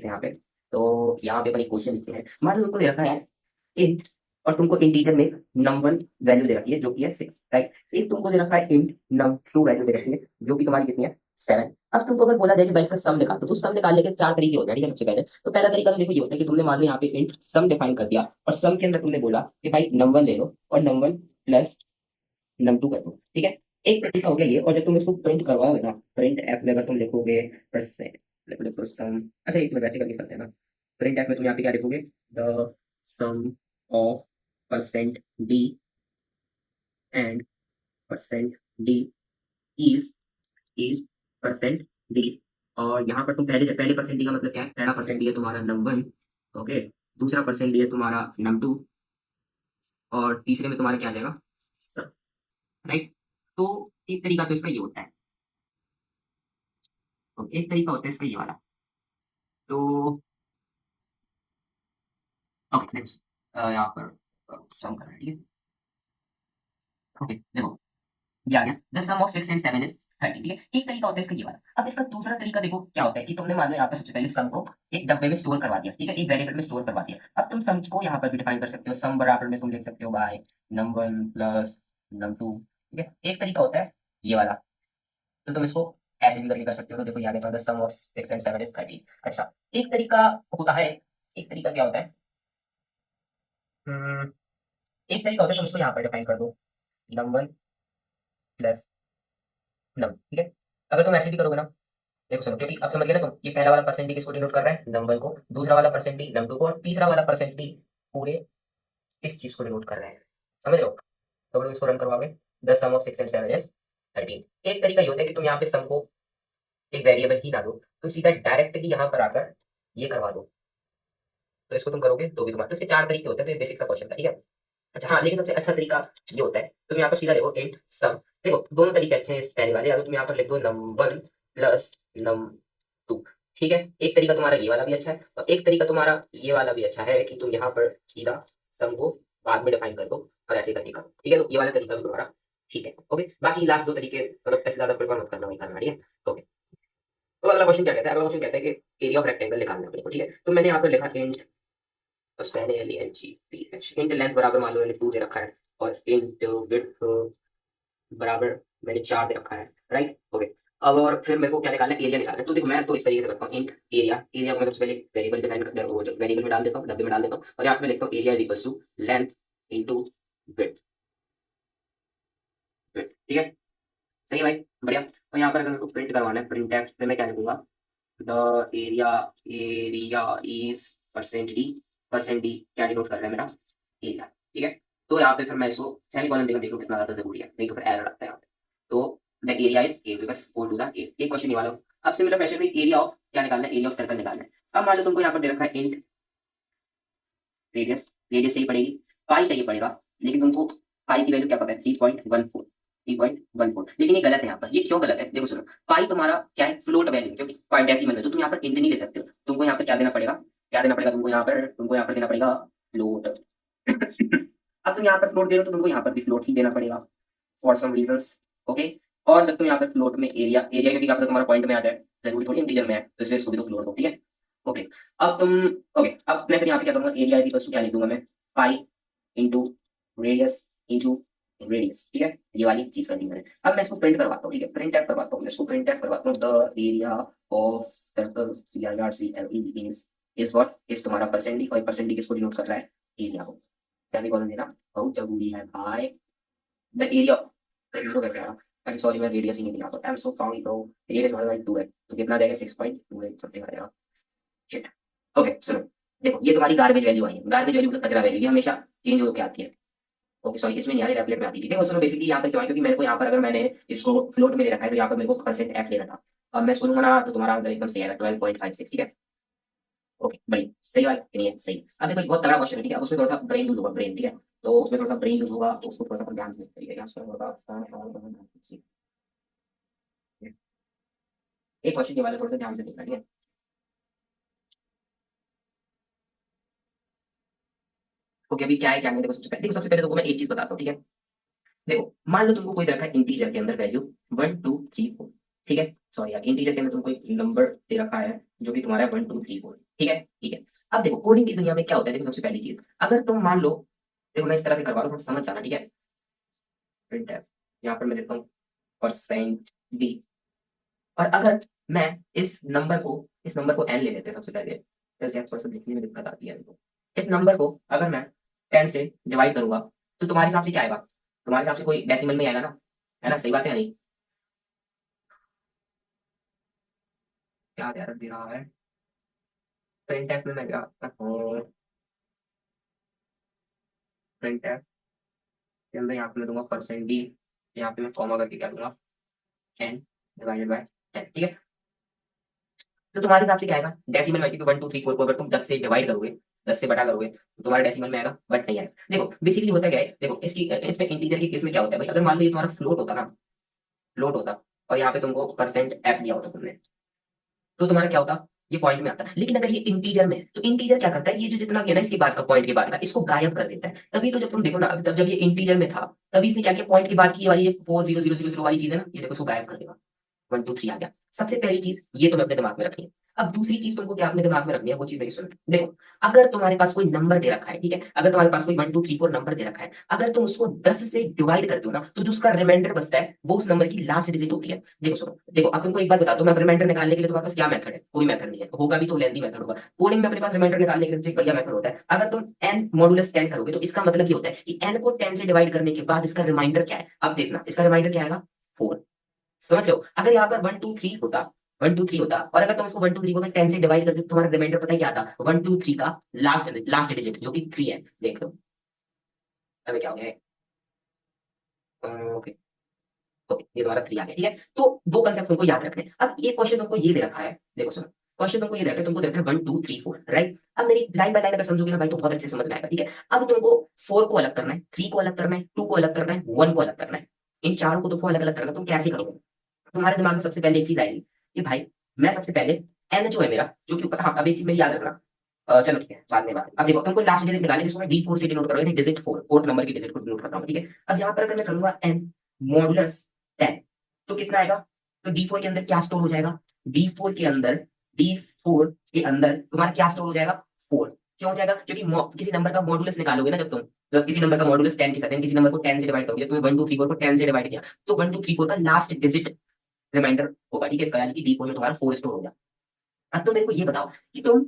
हैं यहाँ पे। तो यहाँ पे अपन एक क्वेश्चन लिखते हैं। मान लो तुमको दे रखा है इंट, और तुमको इंटीजर में नम1 वैल्यू दे रखी है जो कि है 6, राइट। एक तुमको दे रखा है इंट num2 वैल्यू दे रखी है जो कि तुम्हारी कितनी है 7। अब तुमको अगर बोला जाए कि भाई इसका सम निकाल, तो सम निकालने के चार तरीके होते हैं, ठीक है। सबसे पहले तो पहला तरीका तो देखो ये होता है कि तुमने मान लो यहाँ पे इंट सम डिफाइन कर दिया, और सम के अंदर तुमने बोला कि भाई नम1 ले लो और नम1 प्लस नम2 कर दो, ठीक है। एक तरीका हो गया ये। और जब तुम इसको प्रिंट करवाओगे ना, प्रिंट एफ में अगर तुम लिखोगे परसेंट, लिखो सम, अच्छा एक तो वैसे करके करते हैं ना। प्रिंट एफ में तुम यहाँ पे क्या लिखोगे, the sum of percent d and percent d is is percent d. और यहाँ पर तुम पहले पहले परसेंट डी का मतलब क्या है, पहला परसेंट डी है तुम्हारा नम1, ओके। दूसरा परसेंट डी है तुम्हारा नम2, और तीसरे में तुम्हारा क्या आ जाएगा, सब, राइट। तो एक तरीका तो इसका ये होता है, तो एक तरीका होता है इसका ये वाला। तो ओके नेक्स्ट, यहाँ पर सम करना है, ठीक है। ओके देखो ये आ गया, the sum of 6 and 7 is 30, ठीक है। एक तरीका होता है इसका ये वाला। अब इसका दूसरा तरीका देखो क्या होता है कि तुमने मान लो यहाँ पे सबसे पहले सम को एक डब्बे में स्टोर करवा दिया, ठीक है, एक वेरिएबल में स्टोर करवा दिया। अब तुम सम को यहाँ पर भी डिफाइन कर सकते हो, सम बराबर में तुम लिख सकते हो बाय नम1 प्लस नम2, ठीक है। एक तरीका होता है ये वाला, तो तुम इसको ऐसे भी करके कर सकते हो। तो देखो यहाँ देखो, the sum of 6 and 7 is 30। अच्छा एक तरीका होता है, एक तरीका क्या होता है, हम्म, एक तरीका होता है तुम इसको यहाँ पर डिफाइन कर दो, नम1 प्लस नम, ठीक है। अगर तुम ऐसे भी करोगे ना, देखो सुनो, क्योंकि अब समझ गए ना तुम, ये पहला वाला परसेंट डी किसको डिनोट कर रहा है, नंबर को, दूसरा वाला परसेंट डी नंबर को, और तीसरा वाला परसेंट डी पूरे इस चीज को डिनोट कर रहे हैं, समझ रहे हो। तो अगर तुम इसको रन करवाओगे, the sum of 6 and 7 is 13। एक तरीका ये होता है कि तुम यहाँ पे सम को एक वेरिएबल ही ना दो, तुम सीधा डायरेक्टली यहाँ पर आकर ये करवा दो। तो इसको तुम करोगे तो भी तुम्हारा, तो इसके चार तरीके होते हैं। तो ये बेसिक सा क्वेश्चन था, ठीक है। अच्छा हाँ, लेकिन सबसे अच्छा तरीका ये होता है, तुम यहाँ पर सीधा देखो इंट सम। देखो दोनों तरीके अच्छे हैं इस पहले वाले, या तो तुम यहाँ पर लिख दो नम1 प्लस नम2, ठीक है। एक तरीका तुम्हारा ये वाला भी अच्छा है, और एक तरीका तुम्हारा ये वाला भी अच्छा है कि तुम यहाँ पर सीधा सम को बाद में डिफाइन कर दो और ऐसे करके करो, ठीक है। तो ये वाला तरीका भी तुम्हारा ठीक है, ओके। बाकी लास्ट दो तरीके मतलब ऐसे ज्यादा प्रेफर मत करना, वही करना, ठीक है, ओके। तो अगला क्वेश्चन क्या कहता है, अगला क्वेश्चन कहता है कि एरिया ऑफ रेक्टेंगल निकालना है अपने को, ठीक है। तो मैंने यहाँ पर लिखा इंट, बस पहले L N G P H, int length बराबर मान लो मैंने 2 दे रखा है, और इंट विड्थ बराबर मैंने 4 दे रखा है, राइट, ओके। अब और फिर मेरे को क्या निकालना है, एरिया निकालना है। तो देखो मैं तो इस तरीके से करता हूँ, इंट एरिया, एरिया को मैं सबसे पहले वेरिएबल डिफाइन करता हूँ, वो जो वेरिएबल में डाल देता हूँ, डब्बे में डाल देता हूँ, और यहाँ पे मैं लिखता हूँ area is equal to length into width, ठीक है। सही है भाई, बढ़िया। और यहाँ पर अगर मेरे को प्रिंट करवाना है, प्रिंट एफ में मैं क्या लिखूंगा, the area, area is percent D, percent D क्या डिनोट कर रहा है मेरा, एरिया, ठीक है। तो यहाँ पे फिर मैं इसको सेमीकोलन देकर देखो कितना ज्यादा जरूरी है, नहीं तो फिर एरर लगता है यहाँ पे। तो the area is 8 because 4 to the 8, एक क्वेश्चन ये वाला हो। अब सिमिलर फैशन में एरिया ऑफ क्या निकालना है, एरिया ऑफ सर्कल निकालना है। अब मान लो तुमको यहाँ पर दे रखा है इंट रेडियस, रेडियस चाहिए पड़ेगी, पाई चाहिए पड़ेगा, लेकिन तुमको पाई की वैल्यू क्या पता है, 3.14, 3.14। लेकिन ये गलत है यहाँ पर, ये क्यों गलत है, देखो सुनो, पाई तुम्हारा क्या है, फ्लोट वैल्यू, क्योंकि पाई डेसिमल में, तो तुम यहाँ पर इंट नहीं ले सकते हो। तुमको यहाँ पर क्या देना पड़ेगा, क्या देना पड़ेगा तुमको यहाँ पर, तुमको यहाँ पर देना पड़ेगा फ्लोट। अब तुम यहाँ पर फ्लोट दे रहे हो तो तुमको यहाँ पर भी फ्लोट ही देना पड़ेगा फॉर सम रीजंस, ओके। और जब तुम यहाँ पर फ्लोट में एरिया, एरिया क्योंकि यहाँ पर तुम्हारा पॉइंट में आ जाए, जरूरी थोड़ी इंटीजर में है, तो इसलिए इसको भी तो फ्लोट दो, ठीक है, ओके। अब तुम, ओके, अब मैं फिर यहाँ पे क्या करूंगा, एरिया इज इक्वल टू क्या लिख दूंगा मैं, pi into radius into radius, ठीक है। ये वाली चीज कर दी मैंने। अब मैं इसको प्रिंट करवाता हूँ, ठीक है, प्रिंट एफ करवाता हूँ, मैं इसको प्रिंट एफ करवाता हूँ, the area of circle C I R C L E is what, is तुम्हारा परसेंट डी, और परसेंट डी किसको डिनोट कर रहा है, एरिया को। सेमीकोलन देना बहुत जरूरी है भाई। द एरिया, लो कैसे आया, अच्छा सॉरी मैं रेडियस ही नहीं दिया, तो I am so sorry bro, radius हमारा 2 है, तो कितना आ जाएगा, 6.28 समथिंग आ जाएगा, शिट। ओके सुनो, देखो ये तुम्हारी गार्बेज वैल्यू आई है, गार्बेज वैल्यू मतलब कचरा वैल्यू, ये हमेशा चेंज होकर आती है। ओके सॉरी, इसमें नहीं आ रही, रेपलेट में आती थी। देखो सुनो, बेसिकली यहाँ पर क्यों है, क्योंकि मेरे को यहाँ पर अगर मैंने इसको फ्लोट में ले रखा है, तो यहाँ पर मेरे को परसेंट एफ लेना था। अब मैं सुनूंगा ना तो तुम्हारा आंसर एकदम सही आएगा, 12.56, ठीक है, ओके बढ़िया, सही बात कि नहीं है, सही। अब देखो एक बहुत तगड़ा क्वेश्चन है, ठीक है, उसमें थोड़ा सा ब्रेन यूज होगा, ब्रेन, ठीक है। तो उसमें थोड़ा सा ब्रेन यूज होगा, तो उसको थोड़ा सा ध्यान से करिएगा, यहाँ से होगा एक क्वेश्चन के बारे में थोड़ा सा ध्यान से देखना, ठीक है। ओके अभी क्या है क्या नहीं, देखो सबसे पहले तुमको मैं एक चीज बताता हूँ, ठीक है। देखो मान लो तुमको कोई दे रखा है इंटीजर के अंदर वैल्यू 1 2 3 4, ठीक है। सॉरी यार, इंटीजर के अंदर तुमको एक नंबर दे रखा है जो कि तुम्हारा 1 2 3 4। ठीक है, ठीक है। अब देखो कोडिंग की दुनिया में क्या होता है, देखो सबसे पहली चीज, अगर तुम मान लो, देखो मैं इस तरह से करवा रहा हूँ, समझ जाना, ठीक है। प्रिंट है, यहाँ पर मैं देता हूँ %d। और अगर मैं इस नंबर को n ले लेते हैं सबसे पहले, परसेंट लिखने में दिक्कत आती है इनको। इस नंबर को अगर मैं 10 से डिवाइड करूंगा, तो तुम्हारे हिसाब से क्या आएगा? तुम्हारे हिसाब से कोई डेसिमल में आएगा ना, है ना? सही बात है या नहीं? क्या एरर दे रहा है? प्रिंट एफ में मैं क्या, प्रिंट एफ के अंदर यहाँ पे मैं दूंगा %d, यहाँ पे मैं कॉमा करके क्या दूंगा, n डिवाइडेड बाय 10। ठीक है, तो तुम्हारे हिसाब से क्या आएगा डेसिमल में? क्योंकि 1 2 3 4 को अगर तुम 10 से डिवाइड करोगे, 10 से बटा करोगे, तो तुम्हारा डेसिमल में आएगा, बट नहीं आएगा। देखो बेसिकली होता क्या है, देखो इसकी इसमें इंटीजर के केस में क्या होता है भाई, अगर मान लो ये तुम्हारा फ्लोट होता ना, फ्लोट होता, और यहाँ पे तुमको %f दिया होता तुमने, तो तुम्हारा क्या होता, ये पॉइंट में आता। लेकिन अगर ये इंटीजर में है, तो इंटीजर क्या करता है, ये जो जितना भी है ना इसके बाद का, पॉइंट के बाद का, इसको गायब कर देता है। तभी तो जब तुम देखो ना, अभी तब जब ये इंटीजर में था, तभी इसने क्या किया, पॉइंट के बाद की ये वाली, ये 4 0 0 0 0 वाली चीज है ना, ये देखो इसको गायब कर देगा। 1 2 3 आ गया। सबसे पहली चीज ये तुम्हें अपने दिमाग में रखनी है। अब दूसरी चीज तुमको क्या अपने दिमाग में रखनी है, वो चीज मेरी सुनो। देखो अगर तुम्हारे पास कोई नंबर दे रखा है, ठीक है, अगर तुम्हारे पास कोई 1 2 3 4 नंबर दे रखा है, अगर तुम उसको 10 से डिवाइड करते हो ना, तो जो उसका रिमाइंडर बचता है वो उस नंबर की लास्ट डिजिट होती है। देखो सुनो, देखो अब तुमको एक बात बता दो, मैं रिमाइंडर निकालने के लिए तुम्हारे पास क्या मेथड है? कोई मेथड नहीं है, होगा भी तो लेंथी मेथड होगा। कोडिंग में अपने पास रिमाइंडर निकालने के लिए तो एक बढ़िया मेथड होता है, अगर तुम n मॉडुलस 10 करोगे, तो इसका मतलब ये होता है कि n को 10 से डिवाइड करने के बाद इसका रिमाइंडर क्या है। अब देखना इसका रिमाइंडर क्या आएगा, 4। समझ रहे हो? अगर यहाँ पर 1 2 3 होता, 1 2 3 होता, और अगर तुम इसको 1 2 3 को 10 से डिवाइड करते तो तुम्हारा रिमाइंडर पता है क्या आता, 1 2 3 का लास्ट लास्ट डिजिट जो कि 3 है। देख लो अभी क्या हो गया, ओके, ओके, ये तुम्हारा 3 आ गया। ठीक है, तो दो कंसेप्ट तुमको याद रखने हैं। अब ये क्वेश्चन तुमको ये दे रखा है, देखो सुनो, क्वेश्चन तुमको ये दे रखा है, तुमको दे रखा है 1 2 3 4, राइट? अब मेरी लाइन बाय लाइन अगर समझोगे ना भाई, तो बहुत अच्छे से समझ में आएगा। ठीक है, अब तुमको 4 को अलग करना है, 3 को अलग करना है, 2 को अलग करना है, 1 को अलग करना है। इन चारों को तुमको अलग अलग करना है। तुम कैसे करोगे? तुम्हारे दिमाग में सबसे पहले एक चीज आएगी कि भाई मैं सबसे पहले एन जो है मेरा, जो कि ऊपर, हाँ अब एक चीज मेरी याद रखना, चलो ठीक है बाद में बात। अब देखो तुमको लास्ट डिजिट निकालनी है, जिसको मैं D4 से डिनोट करूंगा, यानी डिजिट 4, फोर्थ नंबर की डिजिट को डिनोट करता हूँ। ठीक है, अब यहाँ पर अगर मैं करूंगा एन मॉडुलस 10, तो कितना आएगा? तो D4 के अंदर क्या स्टोर हो जाएगा? D4 के अंदर, D4 के अंदर तुम्हारा क्या स्टोर हो जाएगा? 4। क्यों हो जाएगा? क्योंकि किसी नंबर का मॉडुलस निकालोगे ना, जब तुम, जब किसी नंबर का मॉडुलस 10 के साथ, किसी नंबर को 10 से डिवाइड करोगे, तो 1 2 3 4 को 10 से डिवाइड किया, तो 1 2 3 4 का लास्ट डिजिट रिमाइंडर होगा। ठीक है, इसका यानी कि D4 में तुम्हारा 4 स्टोर हो गया। अब तो मेरे को ये बताओ कि तुम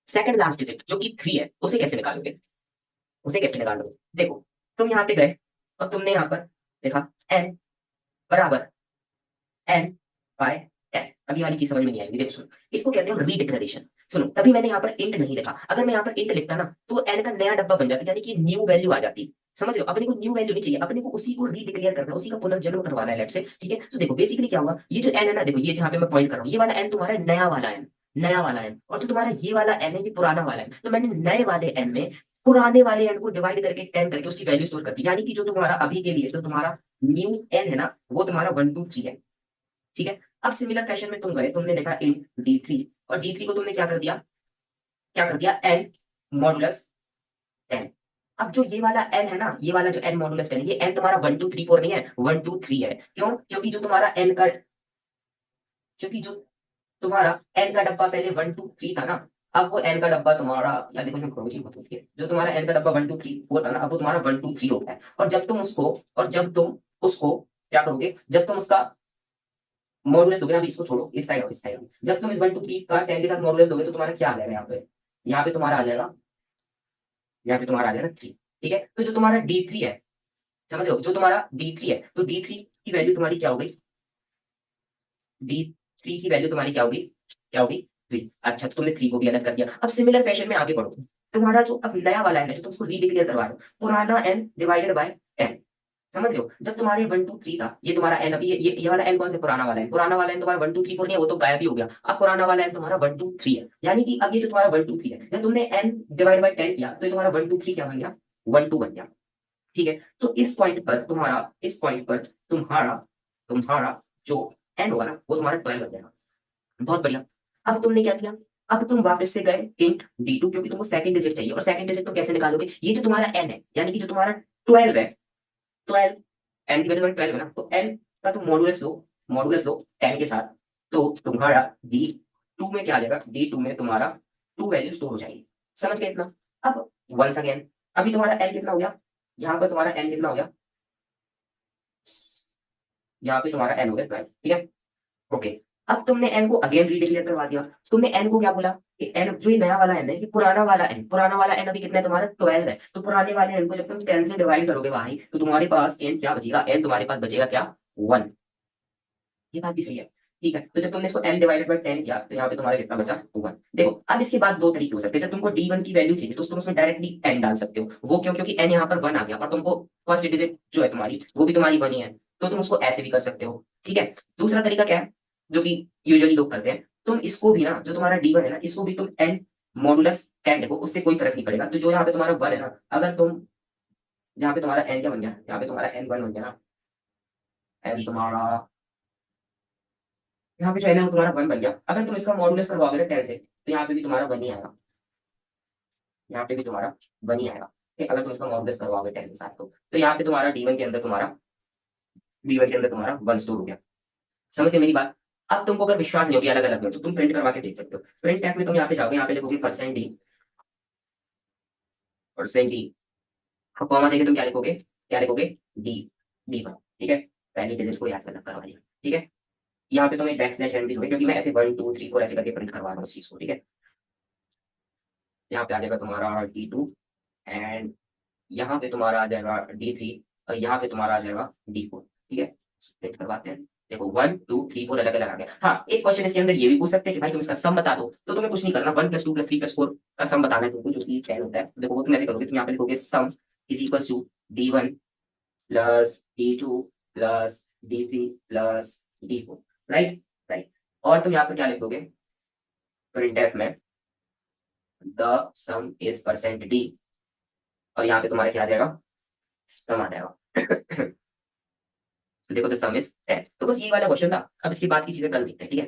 सेकंड लास्ट डिजिट जो कि 3 है, उसे कैसे निकालोगे? उसे कैसे निकालोगे? देखो तुम यहाँ पे गए और तुमने यहाँ पर देखा n बराबर n बाय 10। अब ये वाली चीज समझ में नहीं आएगी, देखो सुनो, इसको कहते हैं रीडिक्लेरेशन। सुनो, तभी मैंने यहाँ पर इंट नहीं लिखा। अगर मैं यहाँ पर इंट लिखता ना, तो n का नया डब्बा बन जाता, यानी कि न्यू वैल्यू आ जाती। समझ रहे हो? अपने को न्यू वैल्यू नहीं चाहिए, अपने को उसी को रीडिक्लेयर करना है, उसी का पुनर्जन्म करवाना है, लेट से। ठीक है, तो देखो बेसिकली क्या होगा, ये जो n है ना, देखो ये जहाँ पे मैं पॉइंट कर रहा हूँ, ये वाला n तुम्हारा नया वाला n, नया वाला n, और जो तुम्हारा ये वाला n है, ये पुराना वाला है। तो मैंने नए वाले n में पुराने वाले n को डिवाइड करके 10 करके उसकी वैल्यू स्टोर कर दी, यानी कि जो तुम्हारा अभी के लिए जो तुम्हारा न्यू n है ना, वो तुम्हारा 1 2 3 है। ठीक है, अब सिमिलर फैशन में तुम गए, तुमने देखा इन D3, और D3 को तुमने क्या कर दिया, क्या कर दिया, n मॉडुलस 10। अब जो ये वाला n है ना, ये वाला जो n मॉडुलस 10, ये n तुम्हारा 1 2 3 4 नहीं है, 1 2 3 है। क्यों? क्योंकि जो तुम्हारा n का, क्योंकि जो तुम्हारा n का डब्बा पहले 1 2 3 था ना, अब वो n का डब्बा तुम्हारा, या देखो जो तुम्हारा n का डब्बा 1 2 3 4 था ना, अब वो तुम्हारा 1 2 3 हो गया है। और जब तुम उसको, और जब तुम उसको क्या करोगे, जब तुम उसका मॉडुलस लोगे ना, अभी इसको छोड़ो, इस साइड, इस साइड, जब तुम इस 1 2 3 का 10 के साथ मॉडुलस लोगे, तो तुम्हारा क्या आ जाएगा यहाँ पे, यहाँ पे तुम्हारा आ जाएगा, यहाँ पे तुम्हारा आ जाएगा 3। ठीक है, तो जो तुम्हारा D3 है, समझ रहे हो, जो तुम्हारा D3 है, तो D3 की वैल्यू तुम्हारी क्या हो गई, D3 की वैल्यू तुम्हारी क्या होगी, क्या होगी, 3। अच्छा, तो तुमने 3 को भी अलग कर दिया। अब सिमिलर फैशन में आगे बढ़ो, तुम्हारा जो अब नया वाला है, जो तुम उसको रीडिक्लेयर करवा रहे हो, पुराना n डिवाइडेड बाय 10। समझ रहे हो? जब तुम्हारे 1 2 3 था, ये तुम्हारा n, अभी ये वाला n कौन से, पुराना वाला है, पुराना वाला n तुम्हारा 1 2 3 4 नहीं है, वो तो गायब ही हो गया। अब पुराना वाला n तुम्हारा 1 2 3 है, यानी कि अब ये जो तुम्हारा 1 2 3 है, जब तुमने n डिवाइड बाय 10 किया, तो ये तुम्हारा 1 2 3 क्या बन गया, 1 2 बन गया। ठीक है, तो इस पॉइंट पर तुम्हारा, इस पॉइंट पर तुम्हारा, तुम्हारा जो n होगा ना, वो तुम्हारा 12 बन जाएगा। बहुत बढ़िया। अब तुमने क्या किया, अब तुम वापस से गए इंट D2, क्योंकि तुमको सेकंड डिजिट चाहिए, और सेकंड डिजिट तुम कैसे निकालोगे, ये जो तुम्हारा n है, यानी कि जो तुम्हारा 12 है, 12, n की वैल्यू 12 है ना, तो n का तुम मॉडुलस लो, मॉडुलस लो 10 के साथ, तो तुम्हारा D2 टू में क्या आ जाएगा, D2 में तुम्हारा टू वैल्यू स्टोर हो जाएगी। समझ गए इतना? अब वंस अगेन अभी तुम्हारा n कितना हो गया, यहाँ पर तुम्हारा n कितना हो गया, यहाँ पे तुम्हारा n हो गया 12, ठीक है। ओके, अब तुमने n को अगेन रीडिक्लेयर करवा दिया। तुमने n को क्या बोला कि n जो ये नया वाला n है, ये पुराना वाला n अभी कितना है तुम्हारा 12 है। तो पुराने वाले n को जब तुम 10 से डिवाइड करोगे बाहर ही, तो तुम्हारे पास n क्या बचेगा, n तुम्हारे पास बचेगा क्या, 1। ये बात भी सही है, ठीक है। तो जब तुमने इसको n डिवाइडेड बाय 10 किया, तो यहाँ पे तुम्हारा कितना बचा, 1। देखो अब इसके बाद दो तरीके हो सकते हैं। जब तुमको d1 की वैल्यू चाहिए तो तुम उसमें डायरेक्टली n डाल सकते हो। वो क्यों, क्योंकि n यहाँ पर 1 आ गया और तुमको फर्स्ट डिजिट जो है तुम्हारी वो भी तुम्हारी 1 ही है, तो तुम उसको ऐसे भी कर सकते हो, ठीक है। दूसरा तरीका क्या है, जो कि यूजुअली लोग करते हैं, तुम इसको भी ना, जो तुम्हारा d1 है ना, इसको भी तुम n मॉडुलस 10 देखो, उससे कोई फर्क नहीं पड़ेगा। तो जो यहाँ पे तुम्हारा 1 है ना, अगर तुम यहाँ पे तुम्हारा n क्या बन गया, यहाँ पे तुम्हारा n 1 बन गया ना, n तुम्हारा यहाँ पे जो है ना वो तुम्हारा 1 बन गया। अगर तुम इसका मॉडुलस करवाओगे ना 10 से, तो यहाँ पे भी तुम्हारा 1 ही आएगा, यहाँ पे भी तुम्हारा 1 ही आएगा, ठीक है। अगर तुम इसका मॉडुलस करवाओगे 10 के साथ, तो यहाँ पे तुम्हारा d1 के अंदर तुम्हारा 1 स्टोर हो गया। समझ गए मेरी बात? अब तुमको अगर विश्वास नहीं होगी अलग अलग में, तो तुम प्रिंट करवा के देख सकते हो। प्रिंट टैग में तुम यहाँ पे जाओगे, यहाँ पे लिखोगे %d और कॉमा देके तुम क्या लिखोगे डी d1, ठीक है। पहली डिजिट को ऐसे अलग करवा दिया, ठीक है। यहाँ पे तुम एक बैक स्लैश एन भी दोगे, क्योंकि मैं ऐसे 1 2 3 4 ऐसे करके प्रिंट करवा रहा हूँ इस चीज को, ठीक है। यहाँ पे आ जाएगा तुम्हारा d2 एंड यहाँ पे तुम्हारा आ जाएगा d3 और यहाँ पे तुम्हारा आ जाएगा d4, ठीक है। स्प्लिट करवाते हैं। देखो 1 2 3 4 अलग अलग आ गया। हाँ, एक क्वेश्चन इसके अंदर ये भी पूछ सकते हैं कि भाई तुम इसका सम बता दो, तो तुम्हें कुछ नहीं करना, 1 + 2 + 3 + 4 का सम बताना है तुमको, जो कि 10 होता है। तो देखो वो तुम ऐसे करोगे, तुम यहाँ पे लिखोगे sum is equal to d1 plus d2 plus d3 plus d4, right right. और तुम यहाँ पे क्या लिख दोगे, प्रिंटफ में द सम इज %d और यहाँ पे तुम्हारा क्या आ जाएगा, सम आ जाएगा। देखो द सम इज 10। तो बस ये वाला क्वेश्चन था। अब इसके बाद की चीजें कल देखते हैं, ठीक है।